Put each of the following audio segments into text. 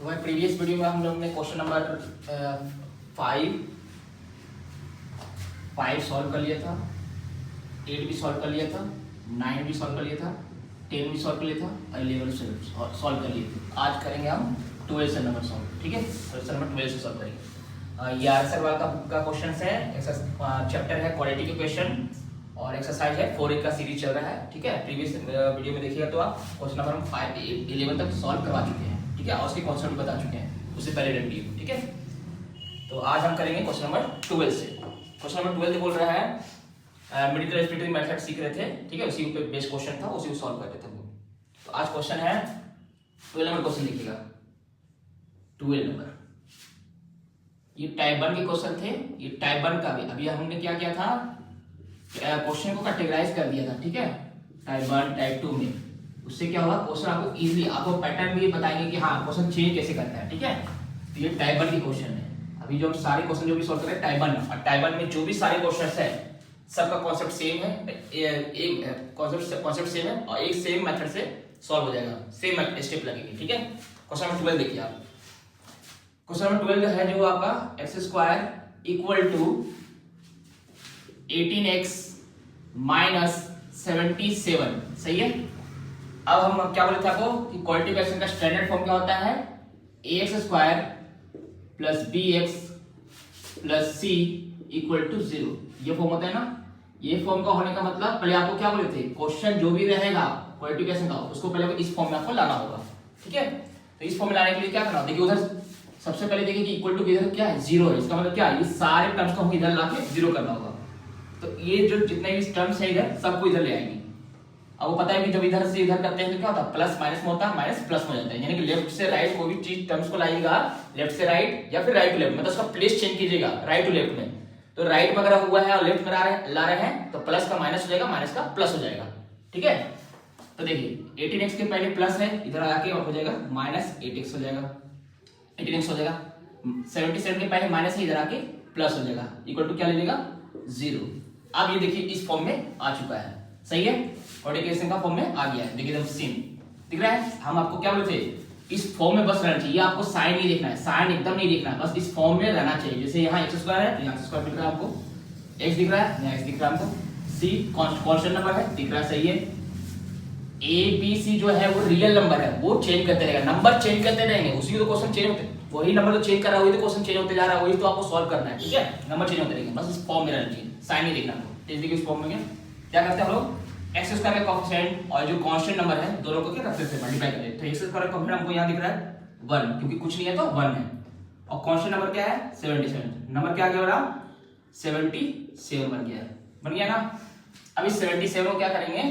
तो भाई previous video में हम लोग ने क्वेश्चन नंबर 5 सॉल्व कर लिया था, 8 भी सॉल्व कर लिया था, 9 भी सॉल्व कर लिया था, 10 भी सॉल्व कर लिया था और 11 सॉल्व कर लिए थे। आज करेंगे हम 12 से नंबर सॉल्व, ठीक है। क्वेश्चन नंबर 12 से सॉल्व करेंगे। ये आर सर वाला का क्वेश्चन है, चैप्टर है क्वालिटी के क्वेश्चन और एक्सरसाइज है 4 का सीरीज चल रहा है, ठीक है। प्रीवियस वीडियो में देखिएगा तो आप क्वेश्चन नंबर हम 11 तक सॉल्व करवा चुके हैं, ठीक है, और उसके कॉन्सेप्ट बता चुके हैं उससे पहले वीडियो, ठीक है। तो आज हम करेंगे क्वेश्चन नंबर 12 से। क्वेश्चन नंबर 12 बोल रहा है मिडिल रेस्पिरेटरी मेथड सीख रहे थे, ठीक है, उसी पे बेस्ड क्वेश्चन था, उसी को सॉल्व कर रहे थे हम लोग। तो आज क्वेश्चन है 12 नंबर क्वेश्चन लिखिएगा 12 नंबर। ये टाइप 1 के क्वेश्चन थे, ये टाइप 1 का भी अभी हमने क्या किया था, क्वेश्चन को कैटेगराइज कर दिया था, ठीक है, टाइप 1 टाइप 2 में। उससे क्या होगा, क्वेश्चन आपको इजीली आपको पैटर्न भी बताएंगे कि हाँ क्वेश्चन चेंज कैसे करता है, ठीक है। तो ये टाइप 1 की क्वेश्चन है। अभी जो सारे क्वेश्चन जो भी सॉल्व कर रहे हैं टाइप 1, और टाइप 1 में जो भी सारे क्वेश्चंस है सबका कॉन्सेप्ट सेम है, एक कॉन्सेप्ट सेम है और एक सेम मेथड से सॉल्व हो जाएगा, सेम स्टेप लगेगी, ठीक है। क्वेश्चन नंबर 12 देखिए आप। क्वेश्चन नंबर 12 है जो आपका x square equal to 18x minus 77, सही है। अब हम क्या बोले थे आपको कि क्वालिटी क्वेश्चन का स्टैंडर्ड फॉर्म क्या होता है, ax square plus bx plus c equal to 0, ये फॉर्म होता है ना। ये फॉर्म का होने का मतलब पहले आपको क्या बोले थे, क्वेश्चन जो भी रहेगा क्वालिटी क्वेश्चन का उसको पहले इस फॉर्म में आपको लाना होगा, ठीक है। तो इस फॉर्म में लाने के लिए क्या करना, देखिए उधर सबसे पहले देखिए कि इक्वल टू इधर क्या है 0 है, इसका मतलब क्या है, ये सारे टर्म्स को हमको इधर लाके 0 करना होगा। तो ये जो जितने भी टर्म्स है इधर सबको इधर ले आएंगे। अब वो पता है कि जब इधर से इधर करते हैं तो क्या होता है, प्लस माइनस में होता है, माइनस प्लस में जाता है, यानी कि लेफ्ट से राइट कोई भी चीज टर्म्स को लाइएगा लेफ्ट से राइट या फिर राइट टू लेफ्ट, मतलब उसका प्लेस चेंज कीजिएगा राइट टू लेफ्ट में। तो राइट में अगर हुआ है और लेफ्ट में ला रहे हैं तो प्लस का माइनस हो जाएगा, माइनस का प्लस हो जाएगा, ठीक है। तो देखिए 18x के पहले प्लस है, इधर आके और हो जाएगा माइनस 8x हो जाएगा, 18x हो जाएगा। 77 के पहले माइनस है, इधर आके प्लस हो जाएगा, इक्वल टू क्या ले लेगा 0। अब ये देखिए इस फॉर्म में आ चुका है, सही है, क्वाड्रेटिक का फॉर्म में आ गया है, देखिए एकदम सेम दिख रहा है। हम आपको क्या बोले थे, इस फॉर्म में बस रहना चाहिए, आपको साइन नहीं देखना है, साइन एकदम नहीं देखना है, बस इस फॉर्म में रहना चाहिए। जैसे यहाँ x स्क्वायर है तो यहाँ स्क्वायर दिख रहा है आपको, x दिख रहा है, यहाँ x दिख रहा है हमको, c कांस्टेंट नंबर है दिख रहा है, सही है। a b c जो है वो रियल नंबर है, वो चेंज करते रहेगा, नंबर चेंज करते रहेंगे, उसी तो क्वेश्चन चेंज होते, वही नंबर तो चेंज कर रहा है, वही तो क्वेश्चन चेंज होते जा रहा है, वही तो आपको सॉल्व करना है, ठीक है। नंबर चेंज होते रहेंगे, बस इस फॉर्म में रहना चाहिए, साइन नहीं देखना आपको। तो देखिए इस फॉर्म में क्या करते हैं हम लोग, एक्स स्क्वायर का कोएफिशिएंट और जो कांस्टेंट नंबर है दोनों को क्या करते हैं मल्टीप्लाई करते हैं। तो एक्स स्क्वायर का कोएफिशिएंट हमको यहाँ दिख रहा है 1, क्योंकि कुछ नहीं है तो 1 है, और कांस्टेंट नंबर क्या है 77, नंबर क्या आ गया बड़ा 77 बन गया ना। अब इस 77 को क्या करेंगे,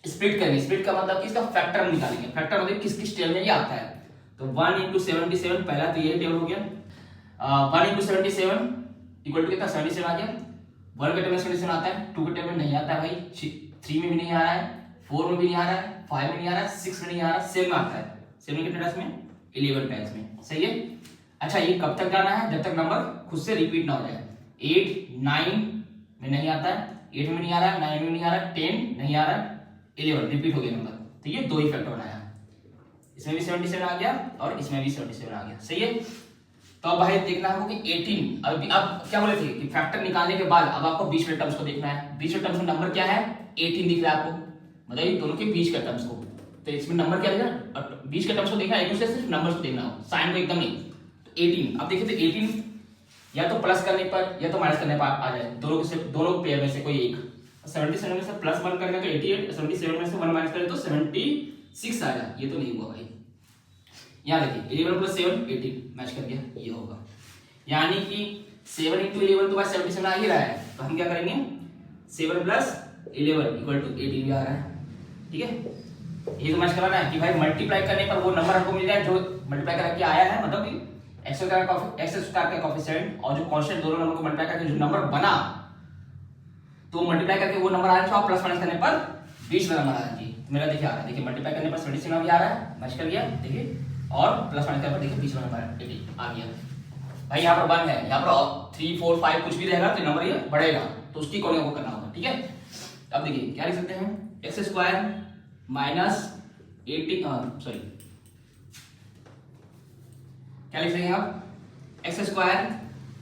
स्प्लिट करेंगे, स्प्लिट का मतलब किसका फैक्टर निकालेंगे, फैक्टर मतलब किस किस टेबल में ये आता है। तो 1 × 77 पहला तो ये टेबल हो गया, 1 × 77 इक्वल टू कितना 77 आ गया। 1 के टेबल में 77 आता है, 2 के टेबल में नहीं आता है भाई, 3 में भी नहीं आ रहा है, 4 में भी नहीं आ रहा है, 5 में नहीं आ रहा है, 6 में नहीं आ रहा है, 7 में आता है, 7 के टाइम्स में 11 टाइम्स में, सही है। अच्छा ये कब तक जाना है, जब तक नंबर खुद से रिपीट ना हो जाए। 8 9 में नहीं आता है, 8 में नहीं आ रहा है, 9 में नहीं आ रहा है, 10 नहीं आ रहा है, 11 रिपीट हो गया नंबर। तो ये दो ही फैक्टर बनाया, इसमें भी 77 आ गया और इसमें भी 77 आ गया, सही है। तो अब भाई देखना हमको कि 18, अब क्या बोले थे कि फैक्टर निकालने के बाद अब आपको बीच में टर्म्स को देखना है, बीच में टर्म्स में नंबर क्या है 18 दिख रहा है आपको, मतलब ये दोनों के बीच के टर्म्स को। तो इसमें नंबर क्या दिखा, बीच के टर्म्स को देखना है, एक दूसरे से सिर्फ नंबर्स को देखना हो, साइन को एकदम नहीं। तो 18 अब देखिए तो 18 या तो प्लस करने पर या तो माइनस करने पर आ जाए, दोनों पेयर में से कोई एक। 77 में से प्लस 1 करेंगे तो 88, 77 में से 1 माइनस करें तो 76 आ जाए, ये तो नहीं हुआ भाई। यहाँ देखिए 11 + 7 18 मैच कर गया, ये होगा, यानी कि 7 × 11 तो भाई 77 आ ही रहा है। तो हम क्या करेंगे 7 + 11 = 18 भी आ रहा है, ठीक है। ये तो मैच कराना है कि भाई मल्टीप्लाई करने पर वो नंबर हमको मिल जाए जो मल्टीप्लाई करके आया है, मतलब कि एक्स स्क्वायर का कोएफिशिएंट और जो कांस्टेंट दोनों नंबर को मल्टीप्लाई करके जो नंबर बना, तो मल्टीप्लाई करके वो नंबर आ रहा है, प्लस माइनस करने पर बीच में नंबर आ रहा है। मेरा देखिए आ रहा है, देखिए मल्टीप्लाई करने पर 77 भी आ रहा है, मैच कर गया, देखिए, और प्लस माइनस करने पर देखिए बीच में नंबर आ गया भाई। यहाँ पर 1 है, यहाँ पर 3 4 5 कुछ भी रहेगा तो नंबर ये बढ़ेगा, तो उसकी कोने को करना होगा, ठीक है। अब देखिए क्या लिख सकते हैं, एक्स स्क्वायर माइनस 18 सॉरी क्या लिख देंगे आप, एक्स स्क्वायर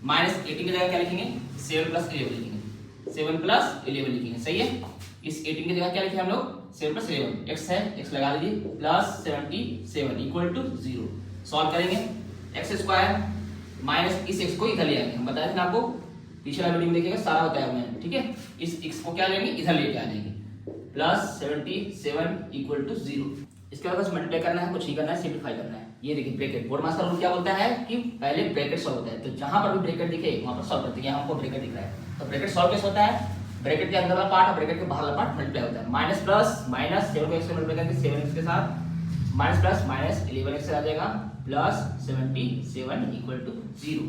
माइनस 18 की जगह क्या लिखेंगे, 7 प्लस 11 लिखेंगे, 7 प्लस 11 लिखेंगे, सही है। इस 18 की जगह क्या लिखे हम लोग, 7 प्लस 11, एक्स है, एक्स लगा लीजिए, प्लस 77 इक्वल टू 0। सॉल्व करेंगे, एक्स स्क्वायर माइनस इस एक्स को इधर ले आएंगे, हम बताए थे ना आपको, पिछला वीडियो में देखिएगा सारा बताया मैंने, ठीक है। इस x को क्या लेंगे, इधर लेके आ जाएंगे, प्लस 77 इक्वल टू 0। इसके बाद बस मल्टीप्लाई करना है, कुछ नहीं करना है, सिंपलीफाई करना है। ये देखिए ब्रैकेट, बोर्ड मास्टर रूल क्या बोलता है कि पहले ब्रैकेट सॉल्व होता है, तो जहां पर भी ब्रैकेट दिखे वहां पर सॉल्व करते हैं। हमको ब्रैकेट दिख रहा है तो ब्रैकेट सॉल्व कैसे होता है, ब्रैकेट के अंदर वाला पार्ट और ब्रैकेट के बाहर वाला पार्ट मल्टीप्लाई होता है। माइनस प्लस माइनस 7 को x से मल्टीप्लाई करके 7x के साथ माइनस प्लस माइनस 11x आ जाएगा, प्लस 77 इक्वल टू 0,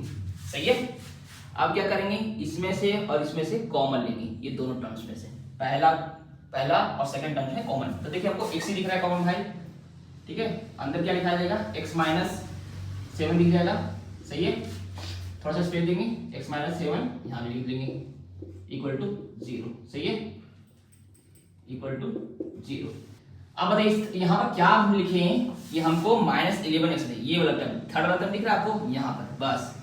सही है। अब क्या करेंगे, इसमें से और इसमें से कॉमन लेंगे, ये दोनों टर्म्स में से पहला और सेकंड टर्म है कॉमन। तो देखिए हमको x ही दिख रहा है कॉमन भाई, ठीक है। अंदर क्या लिखा जाएगा, x माइनस 7 दिख जाएगा, सही है। थोड़ा सा स्पेस देंगे, x माइनस 7 यहाँ भी लिख देंगे इक्वल टू 0, सही है, इक्वल टू 0। अब बताइए यहाँ पर क्या हम लिखें, ये हमको माइनस 11x है, ये वाला टर्म, थर्ड वाला टर्म दिख रहा है आपको यहाँ पर, बस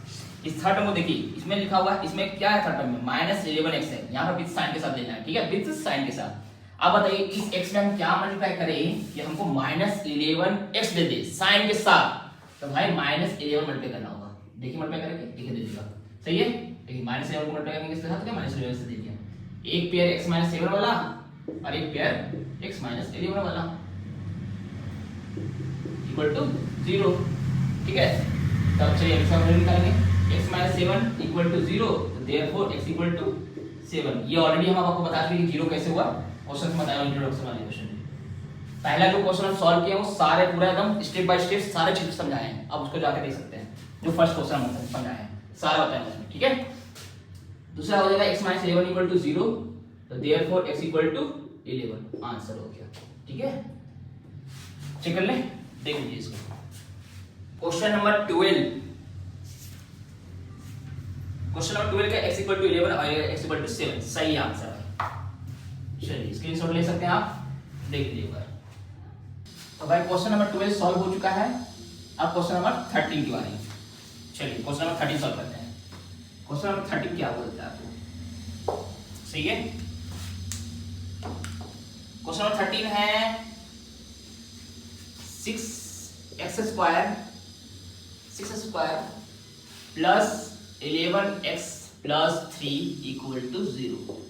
इस थर्ड टर्म को देखिए, इसमें लिखा हुआ है, इसमें क्या है थर्ड टर्म में, माइनस 11x है, यहाँ पर विद साइन के साथ लेना है, ठीक है, विद साइन के साथ। अब बताइए इस x में हम क्या मल्टीप्लाई करें कि हमको माइनस 11x दे दे साइन के साथ, तो भाई माइनस 11 मल्टीप्लाई करना होगा। देखिए मल्टीप्लाई करेंगे, देखिए दे देगा, सही है। देखिए माइनस 11 को मल्टीप्लाई करेंगे इसके साथ, क्या माइनस 11 से दे दिया, एक पेयर x माइनस 7 वाला और एक पेयर x माइनस 11 वाला इक्वल टू 0, ठीक है। तब चलिए इसका वैल्यू निकालेंगे, x माइनस 7 इक्वल टू 0, तो देयरफॉर x इक्वल टू 7। ये ऑलरेडी हम आपको बता चुके कि 0 कैसे हुआ, क्वेश्चन में बताया इंट्रोडक्शन वाले क्वेश्चन में। पहला जो क्वेश्चन हम सॉल्व किए वो सारे पूरा एकदम स्टेप बाय स्टेप सारे चीज समझाए हैं, अब उसको जाकर देख सकते हैं। जो फर्स्ट क्वेश्चन हम समझाए हैं सारा बताया उसमें, ठीक है। दूसरा हो जाएगा x माइनस 11 इक्वल टू 0, तो therefore x equal to 11, answer हो गया, ठीक है। चेक कर ले, देख लीजिए इसको। क्वेश्चन नंबर 12, क्वेश्चन नंबर 12 का x इक्वल टू 11 और x इक्वल टू 7 सही आंसर है। चलिए स्क्रीनशॉट ले सकते हैं आप, देख लीजिए एक बार। तो भाई क्वेश्चन नंबर 12 सॉल्व हो चुका है। अब क्वेश्चन नंबर 13 की बारी, चलिए क्वेश्चन नंबर 13 सॉल्व करते हैं। क्वेश्चन नंबर 13 क्या बोलता है आपको, सही है। क्वेश्चन नंबर 13 है 6x square plus 11x plus 3 equal to 0।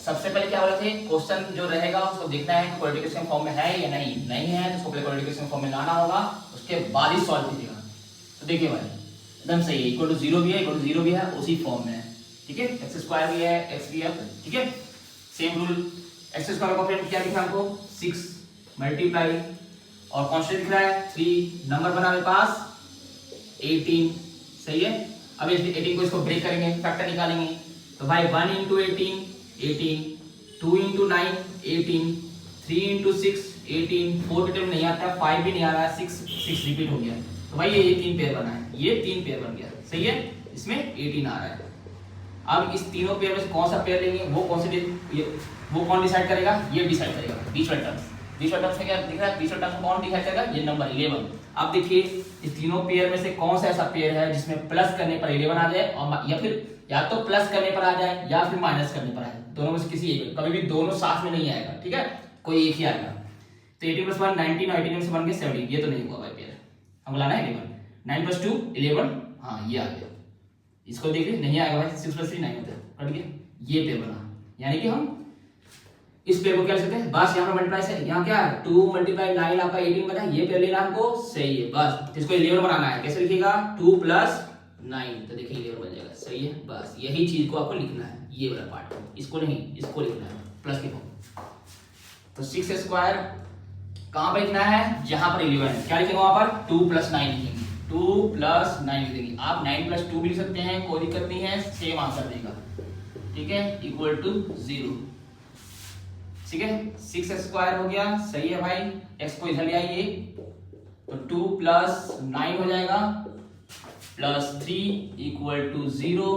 सबसे पहले क्या बोले थे, क्वेश्चन जो रहेगा उसको देखना है क्वाड्रेटिक फॉर्म में है या नहीं, नहीं है तो उसको पहले क्वाड्रेटिक फॉर्म में लाना होगा, उसके बाद ही सॉल्व कीजिएगा। तो देखिए भाई एकदम सही है, इक्वल टू 0 भी है, इक्वल टू 0 भी है, उसी फॉर्म में है, ठीक है। एक्स स्क्वायर भी है, एक्स भी है, ठीक है, सेम रूल। एक्स स्क्वायर का फॉर्म क्या लिखा हमको, 6 मल्टीप्लाई और कांस्टेंट दिख रहा है 3, नंबर बना मेरे पास 18, सही है। अब इस 18 को इसको ब्रेक करेंगे, फैक्टर निकालेंगे, तो भाई 1 into 18 18, 2 into 9 18, 3 into 6 18, 4 टर्म नहीं आता, 5 भी नहीं आ रहा है, 6 रिपीट हो गया, तो भाई ये 3 पेयर बना है, ये 3 पेयर बन गया, सही है। इसमें 18 आ रहा है। अब इस तीनों पेयर में से कौन सा पेयर लेंगे, वो कौन से वो कौन डिसाइड करेगा, ये डिसाइड करेगा। बीच वाले टर्म्स में क्या दिख रहा है, बीच वाले टर्म्स कौन डिसाइड करेगा, ये नंबर 11। अब देखिए इस तीनों पेयर में से कौन सा ऐसा पेयर है जिसमें प्लस करने पर 11 आ जाए, और या फिर या तो प्लस करने पर आ जाए या फिर माइनस करने पर आ जाए, दोनों में से किसी एक, कभी भी दोनों साथ में नहीं आएगा, ठीक है, कोई एक ही आएगा। तो 18 + 1 19 और 18 से बन गए 17, ये तो नहीं हुआ भाई पेयर, हमको लाना है 11, 9 + 2 11, हाँ ये आ गया। इसको देखिए नहीं आएगा भाई, 6 + 3 9 होता है, कट गया, ये पेयर बना। यानी कि हम इस पेयर को क्या लिख सकते हैं, बस यहाँ पर मल्टीप्लाई से, यहाँ क्या 2 × 9 आपका 18 बना, ये पेयर लेना हमको, सही है। बस इसको 11 बनाना है, कैसे लिखिएगा, 2 + 9, तो देखिए 11 बन जाएगा, सही है। बस यही चीज को आपको लिखना है, ये वाला पार्ट, इसको नहीं, इसको लिखना है प्लस के फॉर्म। तो 6 स्क्वायर कहां पर लिखना है, जहां पर 11 है, क्या लिखेंगे वहां पर 2 + 9 लिखेंगे, 2 + 9 लिख देंगे। आप 9 + 2 भी लिख सकते हैं, कोई दिक्कत नहीं है, सेम आंसर देगा, ठीक है, इक्वल टू 0, ठीक है। 6 स्क्वायर हो गया, सही है भाई। x को इधर ले आइए, तो 2 + 9 हो जाएगा plus 3 equal to 0।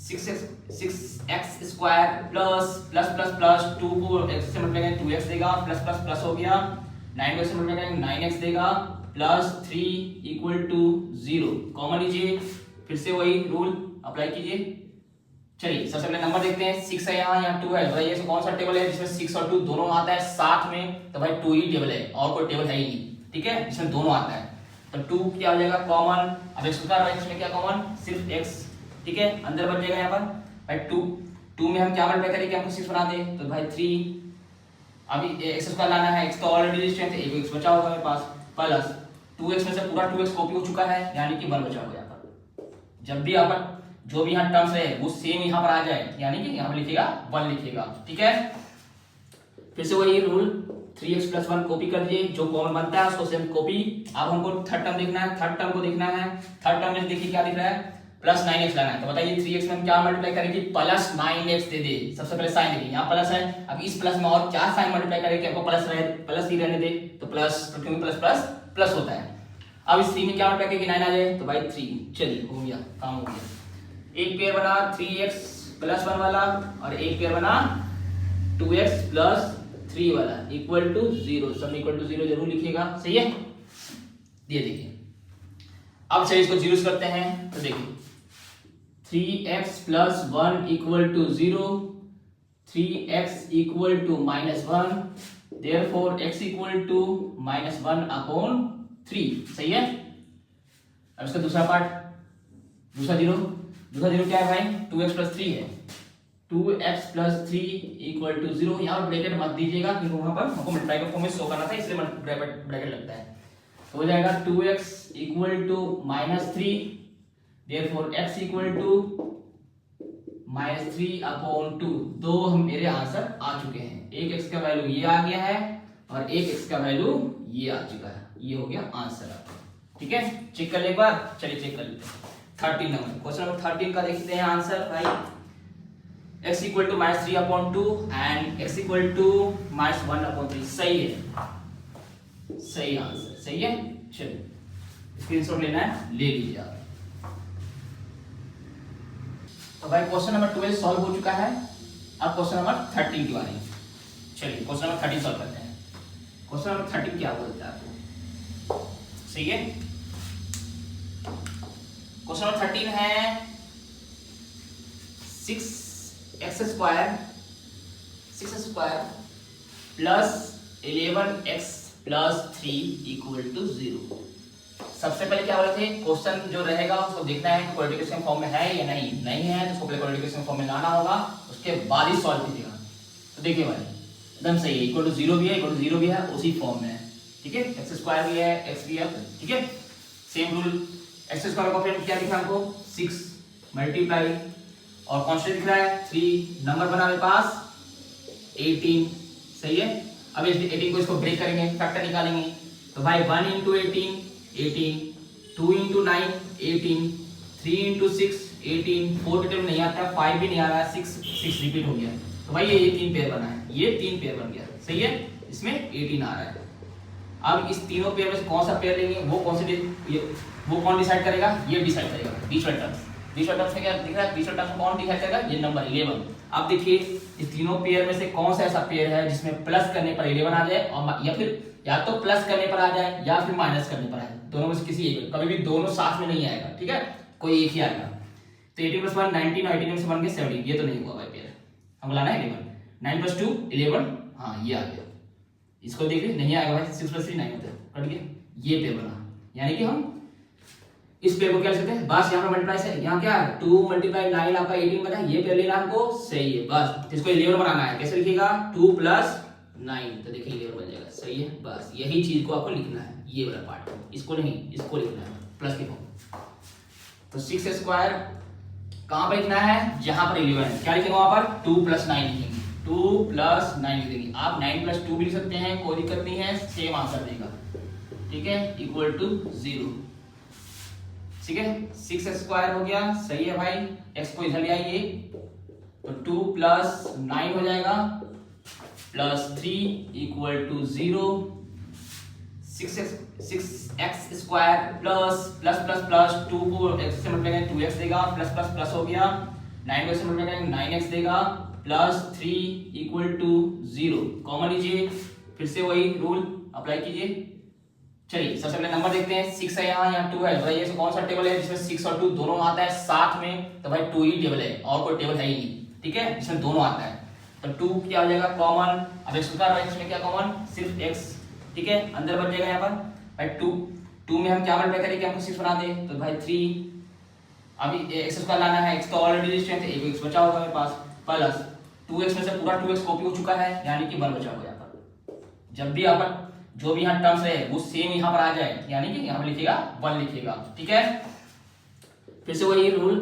6x square plus plus plus plus 2 को x से मल्टीप्लाई करेंगे 2x देगा, प्लस प्लस प्लस हो गया, 9 को x से मल्टीप्लाई करेंगे 9x देगा, प्लस 3 इक्वल टू 0 कॉमन लीजिए, फिर से वही रूल अप्लाई कीजिए। चलिए सबसे पहले नंबर देखते हैं, 6 है यहाँ 2 है, भाई ये कौन सा टेबल है जिसमें 6 और 2 दोनों आता है साथ में, तो भाई 2 ही टेबल है और कोई टेबल है ही नहीं, ठीक है, जिसमें दोनों आता है। तो 2 क्या हो जाएगा कॉमन, अब x स्क्वायर है इसमें क्या कॉमन, सिर्फ x, ठीक है, अंदर बच जाएगा यहाँ पर भाई 2 में हम क्या मल्टीप्लाई करेंगे, हमको 6 बना दे, तो भाई 3, अभी x स्क्वायर लाना है, x तो ऑलरेडी स्ट्रेंथ है, एक x बचा होगा मेरे पास, प्लस 2x में से पूरा 2x कॉपी हो चुका है, यानी कि 1 बचा होगा यहाँ पर। जब भी यहाँ पर जो भी यहाँ टर्म्स है वो सेम यहाँ पर आ जाए, यानी कि यहाँ पर लिखेगा 1 लिखेगा, ठीक है। फिर से वही रूल 3x + 1 कॉपी कर दीजिए, जो कॉमन बनता है उसको सेम कॉपी। अब हमको थर्ड टर्म देखना है, थर्ड टर्म को देखना है, थर्ड टर्म में देखिए क्या दिख रहा है, प्लस 9x लाना है, तो बताइए 3x में हम क्या मल्टीप्लाई करेंगे, प्लस 9x दे दे, सबसे पहले साइन देखिए, यहाँ प्लस है, अब इस प्लस में और क्या साइन मल्टीप्लाई करेंगे, आपको प्लस ही रहने दे, तो प्लस, तो क्योंकि प्लस प्लस प्लस होता है। अब इस 3 में क्या मल्टीप्लाई करेंगे 9 आ जाए, तो भाई 3, चलिए हो गया, काम हो गया। एक पेयर बना 3x + 1 वाला और एक पेयर बना 2x + 3 वाला इक्वल टू 0, सब इक्वल टू 0 जरूर लिखिएगा, सही है। ये देखिए, अब चलिए इसको जीरो करते हैं, तो देखिए 3x + 1 equal to 0, 3x equal to -1, therefore x equal to -1/3, सही है। अब इसका दूसरा पार्ट, दूसरा जीरो क्या है भाई, 2x + 3 है, 2x + 3 इक्वल टू 0, यहाँ पर ब्रैकेट मत दीजिएगा क्योंकि वहां पर हमको मल्टीप्लाई का फॉर्म में शो करना था, इसलिए ब्रैकेट लगता है। तो हो जाएगा 2x equal to -3, therefore x equal to -3/2। दो हम मेरे आंसर आ चुके हैं, एक x का वैल्यू ये आ गया है और एक x का वैल्यू ये आ चुका है, ये हो गया आंसर आपका, ठीक है। चेक कर ले एक बार, चलिए चेक कर लेते हैं। 13 नंबर, क्वेश्चन नंबर 13 का देखते हैं आंसर भाई, x equal to -3/2 and x equal to -1/3, सही है, सही आंसर, सही है। चलिए स्क्रीनशॉट लेना है, ले लीजिए आप। तो भाई क्वेश्चन नंबर 12 सॉल्व हो चुका है, अब क्वेश्चन नंबर 13 की बारी। चलिए क्वेश्चन नंबर 13 सॉल्व करते हैं। क्वेश्चन नंबर 13 क्या बोलता है आपको, सही है। क्वेश्चन नंबर 13 है 6x square plus 11x + 3 equal to 0। सबसे पहले क्या बोले थे, क्वेश्चन जो रहेगा उसको देखना है क्वाड्रेटिक फॉर्म में है या नहीं है, तो उसको पहले क्वाड्रेटिक फॉर्म में लाना होगा, उसके बाद ही सॉल्व कीजिएगा। तो देखिए भाई एकदम सही है, इक्वल टू 0 भी है, इक्वल टू 0 भी है, उसी फॉर्म में है, ठीक है। x² भी है, x भी है, ठीक है, सेम रूल। x² का फिर क्या दिखा हमको 6 मल्टीप्लाई और कांस्टेंट दिख रहा है 3, नंबर बना मेरे पास 18, सही है। अब इस 18 को इसको ब्रेक करेंगे, फैक्टर निकालेंगे, तो भाई 1 × 18 18, 2 × 9 18, 3 × 6 18, 4 टोटल नहीं आता, 5 भी नहीं आ रहा है, 6 रिपीट हो गया, तो भाई ये 3 पेयर बना है, ये 3 पेयर बन गया, सही है, इसमें 18 आ रहा है। अब इस तीनों पेयर में से कौन सा पेयर लेंगे, वो कौन डिसाइड करेगा, ये डिसाइड करेगा। बीच वाले टर्म्स में क्या दिख रहा है, बीच वाले टर्म्स कौन डिसाइड करेगा, ये नंबर 11। अब देखिए इस तीनों पेयर में से कौन सा ऐसा पेयर है जिसमें प्लस करने पर 11 आ जाए, और या फिर या तो प्लस करने पर आ जाए या फिर माइनस करने पर आ जाए, दोनों में से किसी एक, कभी भी दोनों साथ में नहीं आएगा, ठीक है, कोई एक ही आएगा। तो 18 + 1 19, 18 में से बन गए 17, ये तो नहीं हुआ भाई पेयर, हमको लाना है 11, 9 + 2 11, हाँ ये आ गया, इसको देखिए नहीं आएगा भाई, 6 + 3 9 होता है, कट गया, ये पेयर बना, यानी कि हम इस पेयर को क्या लिख सकते हैं, बस यहाँ पर मल्टीप्लाई से, यहाँ क्या 2 × 9 आपका 18 बना, ये पेयर लेना हमको, सही है, बस इसको 11 बनाना है, कैसे लिखिएगा 2 + 9, तो देखिए 11 बन जाएगा, सही है, बस यही चीज को आपको लिखना है, ये वाला पार्ट, इसको नहीं, इसको लिखना है प्लस के फॉर्म। तो 6² कहां पर लिखना है, जहां पर 11 है, क्या लिखेंगे वहां पर 2 + 9 लिखेंगे, 2 + 9 लिखेंगे, आप 9 + 2 भी लिख सकते हैं, कोई दिक्कत नहीं है, सेम आंसर देगा, ठीक है, इक्वल टू 0, ठीक है। 6² हो गया, सही है भाई, x को इधर ले आइए, तो 2 + 9 हो जाएगा +3 इक्वल टू 0, 6x² प्लस 2 को x से मल्टीप्लाई करेंगे 2x देगा, प्लस हो गया, 9 को से मल्टीप्लाई करेंगे 9x देगा, +3 इक्वल टू 0, कॉमन लीजिए, फिर से वही रूल अप्लाई कीजिए, चलिए सबसे पहले नंबर देखते हैं। 6 है यहाँ 2 है, भाई ये कौन सा टेबल है जिसमें 6 और 2 दोनों आता है साथ में? तो भाई 2 ही टेबल है और कोई टेबल है ही नहीं, ठीक है, जिसमें दोनों आता है। तो 2 क्या हो जाएगा कॉमन। अब x का इसमें क्या कॉमन, सिर्फ x, ठीक है, अंदर बच जाएगा यहाँ पर भाई 2 में हम क्या मल्टीप्लाई करेंगे, हमको 6 बना दे तो भाई 3। अभी x स्क्वायर लाना है, x तो ऑलरेडी लिस्टेड है, एक x बचा होगा मेरे पास, प्लस 2x में से पूरा 2x कॉपी हो चुका है यानी कि 1 बचा होगा। यहाँ पर जब भी यहाँ पर जो भी यहाँ टर्म्स है वो सेम यहाँ पर आ जाए यानी कि यहाँ पर लिखिएगा 1 लिखिएगा, ठीक है। फिर से वही रूल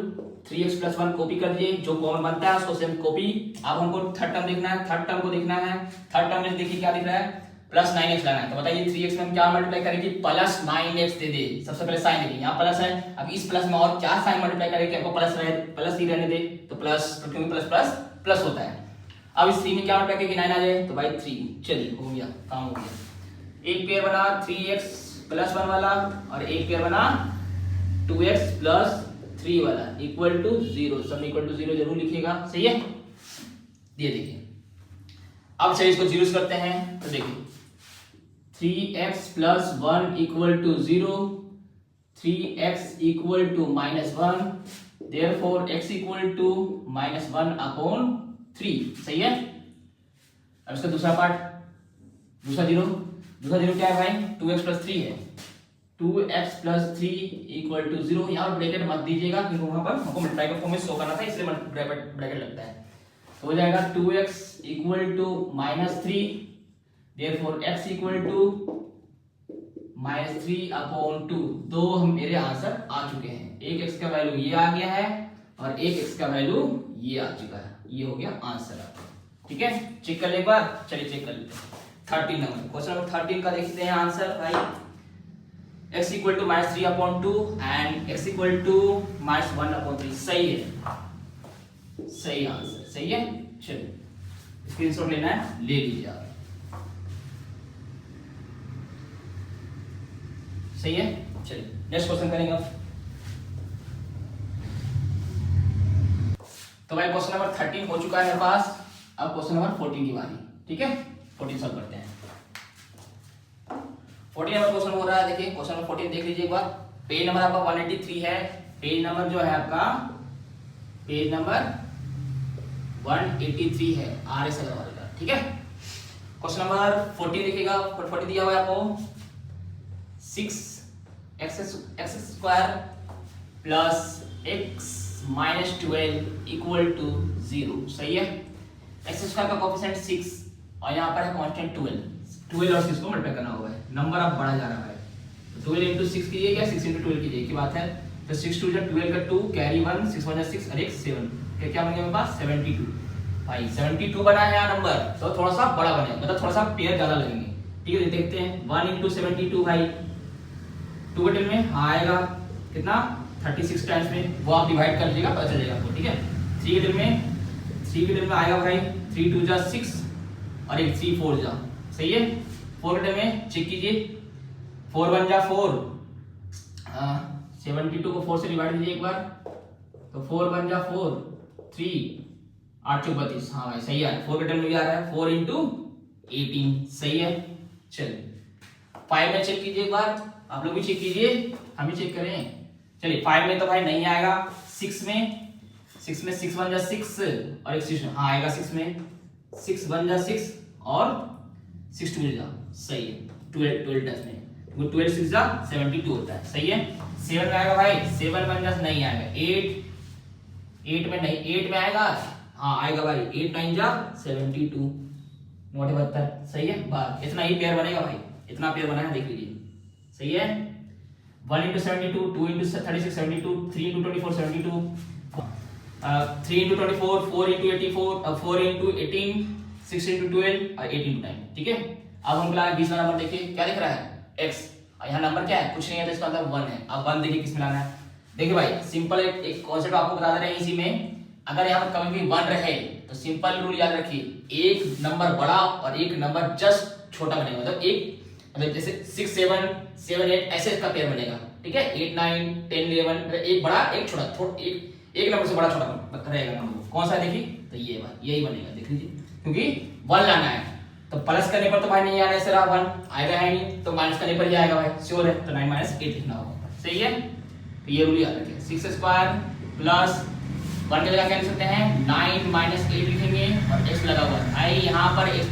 3x + 1 कॉपी कर दीजिए, जो कॉमन बनता है उसको सेम कॉपी। अब हमको थर्ड टर्म देखना है, थर्ड टर्म को देखना है। थर्ड टर्म में देखिए क्या दिख रहा है, +9x लाना है। तो बताइए 3x में हम क्या मल्टीप्लाई करेंगे, +9x दे दे। सबसे पहले साइन देखिए, यहाँ प्लस है, अब इस प्लस में और क्या साइन मल्टीप्लाई करेंगे, आपको प्लस ही रहने दे, तो प्लस, तो क्योंकि प्लस प्लस प्लस होता है। अब इस 3 में क्या मल्टीप्लाई करेंगे, 9 आ जाए तो भाई 3। चलिए हो गया, काम हो गया। एक पेयर बना 3x + 1 वाला और एक पेयर बना 2x + 3 वाला इक्वल टू 0। सब इक्वल टू 0 जरूर लिखिएगा, सही है। ये देखिए, अब चलिए इसको जीरो करते हैं। तो देखिए 3x + 1 equal to 0, 3x equal to -1, therefore x equal to -1/3, सही है। अब इसका दूसरा पार्ट, दूसरा जीरो क्या है भाई, 2x + 3 है, 2x + 3 इक्वल टू 0। यहाँ पर ब्रैकेट मत दीजिएगा क्योंकि वहां पर हमको मल्टीप्लाई का फॉर्म में शो करना था, इसलिए ब्रैकेट लगता है। तो हो जाएगा 2x equal to -3, therefore x equal to -3/2। दो हम मेरे आंसर आ चुके हैं, एक x का वैल्यू ये आ गया है और एक x का वैल्यू ये आ चुका है। ये हो गया आंसर आपका, ठीक है। चेक कर ले एक बार, चलिए चेक कर लेते हैं। 13 नंबर, क्वेश्चन नंबर 13 का देखते हैं आंसर भाई। x equal to -3/2 and x equal to -1/3, सही है, सही आंसर, सही है। चलिए स्क्रीनशॉट लेना है, ले लीजिए आप, सही है। चलिए नेक्स्ट क्वेश्चन करेंगे अब। तो भाई क्वेश्चन नंबर 13 हो चुका है मेरे पास, अब क्वेश्चन नंबर 14 की बारी, ठीक है। 14 सॉल्व करते हैं। 14 नंबर क्वेश्चन हो रहा है, देखिए क्वेश्चन नंबर 14 देख लीजिए एक बार। पेज नंबर आपका 183 है, पेज नंबर जो है आपका पेज नंबर 183 है RS अग्रवाल का, ठीक है। क्वेश्चन नंबर 14 देखिएगा, 40 दिया हुआ है आपको 6x² plus x - 12 equal to 0, सही है। x² का कोएफिशिएंट 6 और यहाँ पर है कांस्टेंट 12 और 6 को मल्टीप्लाई करना होगा, नंबर अब बढ़ा जा रहा है। तो 12 × 6 कीजिए या 6 × 12 कीजिए, की बात है। तो 6 2 12 का 2 कैरी 1, 6 1 6 और 1 7, क्या बन गया मेरे पास 72। भाई 72 बना है यहाँ नंबर, तो थोड़ा सा बड़ा बनेगा, मतलब थोड़ा सा पेयर ज्यादा लगेंगे, ठीक है। देखते हैं 1 × 72 भाई 2 के में आएगा कितना 36 टाइम्स में, वो आप डिवाइड कर लीजिएगा पता चलेगा आपको, ठीक है। 3 के में आएगा भाई 3 2 जा 6 और 1 3 4 जा, सही है। 4 के में चेक कीजिए, 4 1 जा 4, 72 को 4 से डिवाइड कीजिए एक बार, तो 4 1 जा 4, 3 8 × 32, हाँ भाई सही है। 4 के में भी आ रहा है 4 × 18, सही है। चलिए 5 में चेक कीजिए एक बार, आप लोग भी चेक कीजिए, हम भी चेक करें। चलिए 5 में तो भाई नहीं आएगा, 6 में 6 1 जा 6 और 1 6, हाँ आएगा 6 में 6 1 जा 6 और 6 2 जा, सही है। 12 टाइम्स में 12 6 जा 72 होता है, सही है। 7 में आएगा भाई 7 1 जा नहीं आएगा, 8 में नहीं, 8 में आएगा, हाँ आएगा भाई 8 9 जा 72, 72, सही है। बस इतना ही पेयर बनेगा भाई, इतना पेयर बना है देख लीजिए, सही है। 1 × 72, 2 × 36 72, 3 × 24 72, 3 × 24, 4 × 84, 4 × 18, 6 × 12 और 8 × 9, ठीक है। अब हम लाए 20 नंबर, देखिए क्या दिख रहा है x, और यहाँ नंबर क्या है कुछ नहीं है, तो इसका मतलब 1 है। अब 1 देखिए किस में लाना है, देखिए भाई सिंपल एक कॉन्सेप्ट आपको बता दे रहे हैं इसी में। अगर यहाँ पर कभी भी 1 रहे तो सिंपल रूल याद रखिए, एक नंबर बड़ा और एक नंबर जस्ट छोटा बनेगा, मतलब एक मतलब जैसे 6 7 7 8 ऐसे इसका पेयर बनेगा, ठीक है। 8 9 10 11, एक बड़ा एक छोटा, एक नंबर से बड़ा छोटा रहेगा नंबर, कौन सा है देखिए, तो ये भाई यही बनेगा, देख लीजिए, क्योंकि 1 लाना है तो प्लस करने पर तो भाई नहीं आने से रहा 1 आएगा है नहीं, तो माइनस करने पर ही आएगा भाई, श्योर है। तो 9 - 8 लिखना होगा, सही है। तो ये रूल याद रखिए, 6 स्क्वायर प्लस 1 की जगह क्या लिख सकते हैं 9 - 8 लिखेंगे और x लगा हुआ है भाई। यहाँ पर x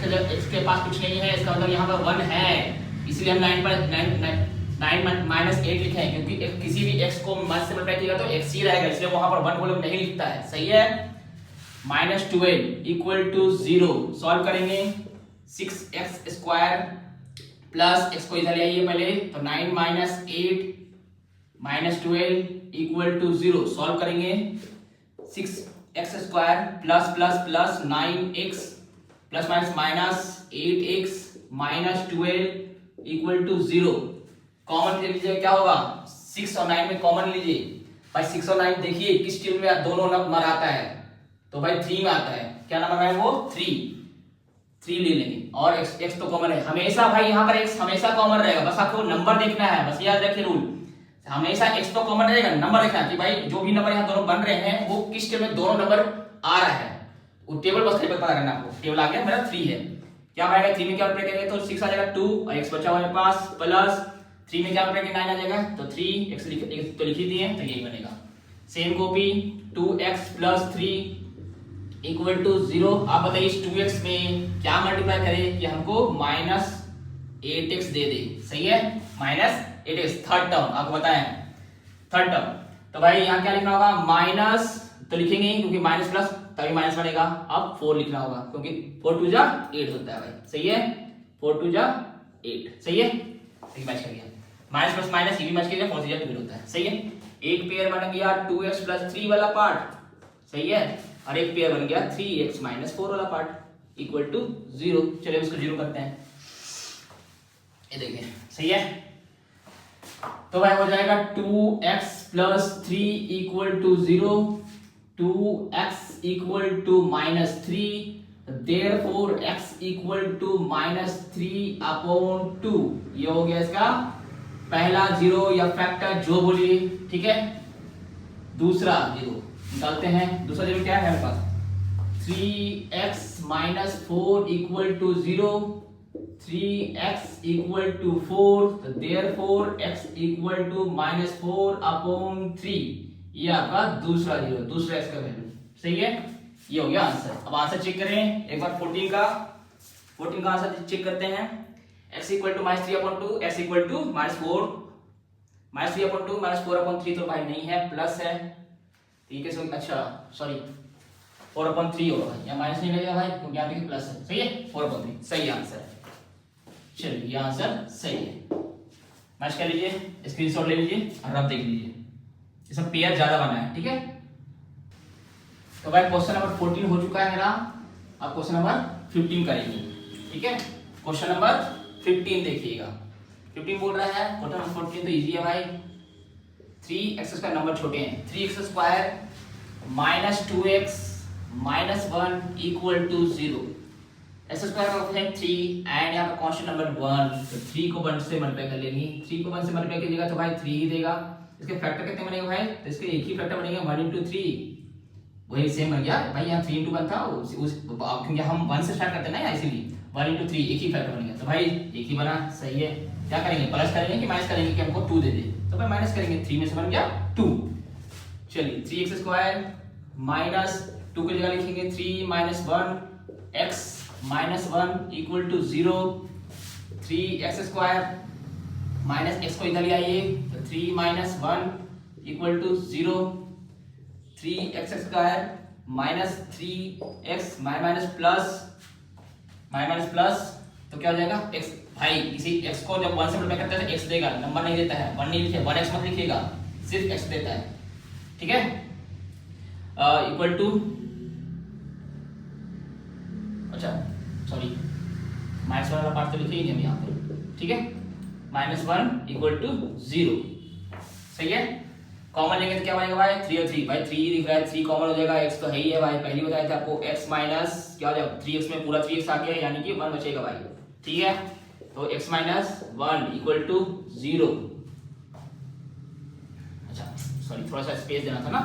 के पास कुछ नहीं है, इसका मतलब यहाँ पर 1 है, इसलिए हम 9 - 8 लिखे हैं, क्योंकि किसी भी x को 1 से मल्टीप्लाई किया तो x ही रहेगा, इसलिए वहां पर 1 बोले नहीं लिखता है, सही है। -12 इक्वल टू 0 सॉल्व करेंगे, 6x स्क्वायर प्लस x को इधर ले आइए पहले, तो 9 - 8 -12 इक्वल टू 0 सॉल्व करेंगे, 6x square plus plus plus 9x plus minus minus 8x -12 equal to 0। Common ले लीजिए, क्या होगा 6 और 9 में कॉमन लीजिए भाई। 6 और 9 देखिए किस टेबल में दोनों नंबर आता है, तो भाई 3 में आता है। क्या नंबर है वो 3 ले लेंगे, और x तो कॉमन है हमेशा भाई, यहाँ पर x हमेशा कॉमन रहेगा, बस आपको नंबर देखना है, बस याद रखिए रूल, हमेशा x तो कॉमन रहेगा, नंबर देखना कि भाई जो भी नंबर यहाँ दोनों बन रहे हैं वो किस टेबल में दोनों नंबर आ रहा है, वो टेबल बस पता करना आपको। टेबल आ गया मेरा 3 है, क्या आएगा 3 में क्या मल्टीप्लाई करेंगे तो 6 आ जाएगा 2 और x बचा हुआ है पास, प्लस 3 में क्या मल्टीप्लाई 9 आ जाएगा, तो 3 x तो लिख ही दिए, तो यही बनेगा। Same copy 2x + 3 equal to 0। आप बताइए इस 2x में क्या मल्टीप्लाई करें कि हमको -8x दे दे, सही है, -8x थर्ड टर्म आपको बताएं, थर्ड टर्म। तो भाई यहाँ क्या लिखना होगा माइनस, तो लिखेंगे क्योंकि माइनस प्लस तभी माइनस बनेगा, अब 4 लिखना होगा क्योंकि 4 2 जा 8 होता है भाई, सही है, 4 2 जा 8, सही है, मैच कर गया, माइनस प्लस माइनस ये भी मैच कर गया, 4 3 जा 2 होता है, सही है। एक पेयर बन गया 2x + 3 वाला पार्ट, सही है, और एक पेयर बन गया 3x - 4 वाला पार्ट इक्वल टू 0। चलिए इसको 0 करते हैं, ये देखिए, सही है। तो भाई हो जाएगा 2x + 3 equal to 0, 2x equal to -3, therefore x equal to -3/2। ये हो गया इसका पहला 0 या फैक्टर जो बोलिए, ठीक है। दूसरा 0 निकालते हैं, दूसरा 0 क्या है हमारे पास 3x - 4 equal to 0, 3x equal to 4, तो therefore x इक्वल टू -4/3। ये आपका दूसरा 0, दूसरा x का वैल्यू, सही है, ये हो गया आंसर। अब आंसर चेक करें एक बार 14 का आंसर चेक करते हैं। x equal to -3/2, x equal to -4, -3/2 -4/3 तो भाई नहीं है, प्लस है, ठीक है, अच्छा सॉरी 4/3 होगा भाई, यहाँ माइनस नहीं लगेगा भाई क्योंकि यहाँ पे प्लस है, सही है, 4/3 सही आंसर है। चलिए ये आंसर सही है, मैच कर लीजिए, स्क्रीनशॉट ले लीजिए और अब देख लीजिए, इसमें पेयर ज्यादा बना है, ठीक है। तो भाई क्वेश्चन नंबर 14 हो चुका है मेरा, अब क्वेश्चन नंबर 15 करेंगे, ठीक है। क्वेश्चन नंबर 15 देखिएगा, 15 बोल रहा है, क्वेश्चन नंबर 14 तो इजी है भाई। 3x का नंबर छोटे हैं, 3x square -2x -1 equal to 0। x square का ऑप्शन है 3 एंड यहाँ पे कांस्टेंट नंबर 1, तो 3 को 1 से मल्टीप्लाई कर लेंगे, 3 को 1 से मल्टीप्लाई कीजिएगा तो भाई 3 ही देगा। इसके फैक्टर कितने बनेंगे भाई, तो इसके एक ही फैक्टर बनेगा 1 × 3, वही सेम बन गया भाई, यहाँ 3 × 1 था क्योंकि हम 1 से स्टार्ट करते हैं ना, इसीलिए 1 × 3 एक ही फैक्टर बनेगा, तो भाई एक ही बना, सही है। क्या करेंगे प्लस करेंगे कि माइनस करेंगे कि हमको 2 दे दे, तो भाई माइनस करेंगे, 3 में से बन गया 2। चलिए 3x स्क्वायर -2 की जगह लिखेंगे 3 - 1 x -1 equal to 0, 3x square -x को इधर ले आइए, तो 3 - 1 equal to 0, 3x square -3x minus plus तो क्या हो जाएगा x, भाई इसी x को जब 1 से मल्टीप्लाई करते हैं तो x देगा, नंबर नहीं देता है, 1 नहीं लिखे, 1x मत लिखिएगा, सिर्फ x देता है, ठीक है। इक्वल टू, अच्छा सॉरी माइनस वाला पार्ट तो लिखे ही नहीं हम यहाँ पे, ठीक है, -1 इक्वल टू 0, सही है। कॉमन लेंगे तो क्या बनेगा भाई 3 और 3, भाई 3 दिख रहा है, 3 कॉमन हो जाएगा, x तो है ही है भाई, पहले बताया था आपको, x माइनस क्या हो जाएगा 3x में पूरा 3x आ गया यानी कि 1 बचेगा भाई, ठीक है। तो x - 1 इक्वल टू 0, अच्छा सॉरी थोड़ा सा स्पेस देना था ना,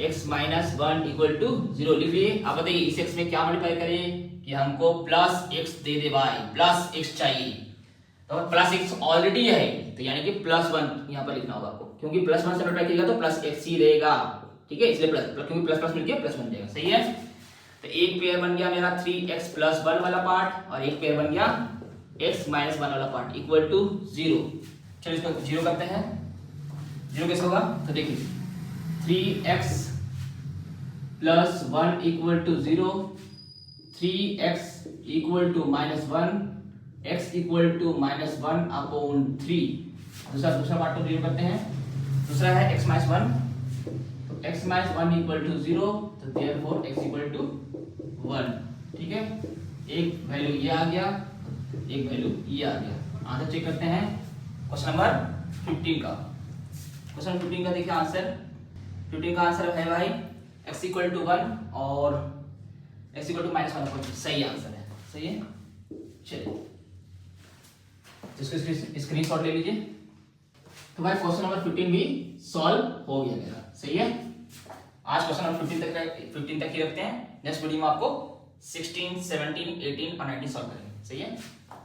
x - 1 इक्वल टू 0 लिख लिए। आप बताइए इस x में क्या मल्टीप्लाई करें कि हमको प्लस एक्स दे दे भाई, प्लस एक्स चाहिए, तो प्लस एक्स ऑलरेडी है तो यानी कि प्लस वन यहाँ पर लिखना होगा आपको, क्योंकि प्लस वन से मल्टीप्लाई करेगा तो प्लस एक्स ही रहेगा, ठीक है, इसलिए प्लस, क्योंकि प्लस प्लस मिल गया प्लस बन जाएगा, सही है। तो एक पेयर बन गया मेरा 3x प्लस 1 वाला पार्ट और एक पेयर बन गया x माइनस 1 वाला पार्ट इक्वल टू 0। चलो इसको 0 करते हैं। 0 कैसे होगा, तो देखिए 3x plus 1 equal to 0, 3x equal to minus 1, x equal to minus 1 upon 3। दूसरा पार्ट को 0 करते हैं। दूसरा है x माइनस 1, तो x माइनस 1 इक्वल टू 0, तो देयरफॉर x इक्वल टू 1, ठीक है। एक वैल्यू ये आ गया, एक वैल्यू ये आ गया। आंसर चेक करते हैं क्वेश्चन नंबर 15 का। क्वेश्चन 15 का देखिए आंसर। 15 का आंसर है भाई x इक्वल टू 1 और x इक्वल टू माइनस 1, सही आंसर है, सही है। चलिए इसको स्क्रीनशॉट ले लीजिए। तो भाई क्वेश्चन नंबर 15 भी सॉल्व हो गया मेरा, सही है। आज क्वेश्चन नंबर 15 तक ही रखते हैं। नेक्स्ट वीडियो में आपको 16, 17, 18 और 19 सॉल्व करेंगे, सही है।